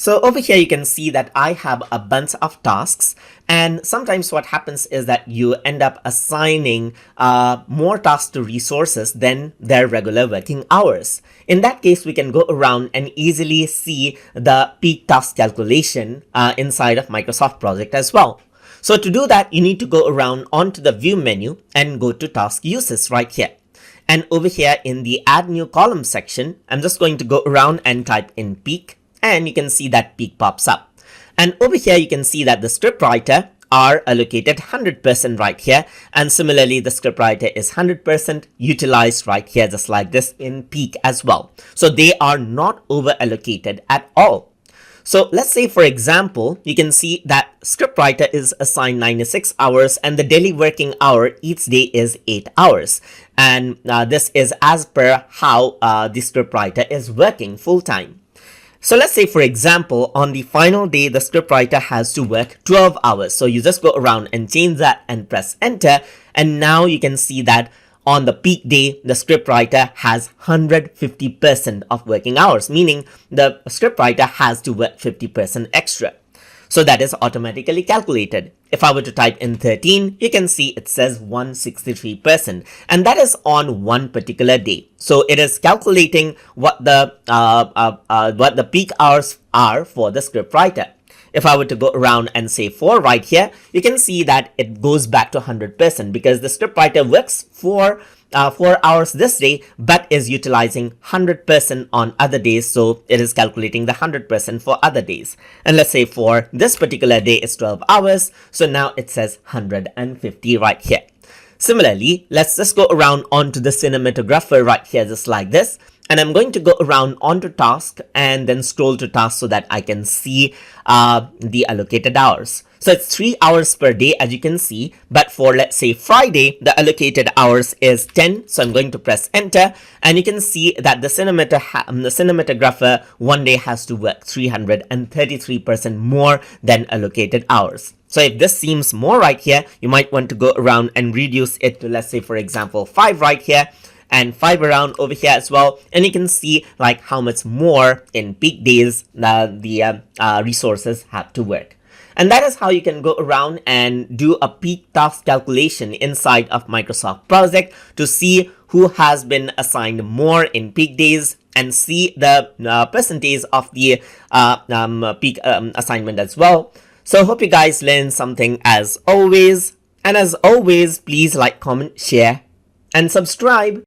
So over here you can see that I have a bunch of tasks, and sometimes what happens is that you end up assigning more tasks to resources than their regular working hours. In that case, we can go around and easily see the peak task calculation inside of Microsoft Project as well. So to do that, you need to go around onto the view menu and go to task uses right here. And over here in the add new column section, I'm just going to go around and type in peak, and you can see that peak pops up. And over here you can see that the scriptwriter are allocated 100% right here, and similarly the scriptwriter is 100% utilized right here, just like this in peak as well. So they are not over allocated at all. So let's say, for example, you can see that scriptwriter is assigned 96 hours and the daily working hour each day is 8 hours. And this is as per how the scriptwriter is working full time. So let's say, for example, on the final day, the scriptwriter has to work 12 hours. So you just go around and change that and press enter. And now you can see that on the peak day, the scriptwriter has 150% of working hours, meaning the scriptwriter has to work 50% extra. So that is automatically calculated. If I were to type in 13, you can see it says 163%, and that is on one particular day. So it is calculating what the peak hours are for the scriptwriter. If I were to go around and say 4 right here, you can see that it goes back to 100% because the scriptwriter works for 4 hours this day, but is utilizing 100% on other days. So it is calculating the 100% for other days. And let's say for this particular day is 12 hours. So now it says 150 right here. Similarly, let's just go around onto the cinematographer right here, just like this. And I'm going to go around onto task and then scroll to task so that I can see the allocated hours. So it's 3 hours per day, as you can see, but for, let's say, Friday, the allocated hours is 10. So I'm going to press enter, and you can see that the cinematographer one day has to work 333% more than allocated hours. So if this seems more right here, you might want to go around and reduce it to, let's say, for example, 5 right here, and 5 around over here as well, and you can see like how much more in peak days the resources have to work. And that is how you can go around and do a peak task calculation inside of Microsoft Project to see who has been assigned more in peak days and see the percentage of the peak assignment as well. So hope you guys learned something as always, and as always, please like, comment, share and subscribe.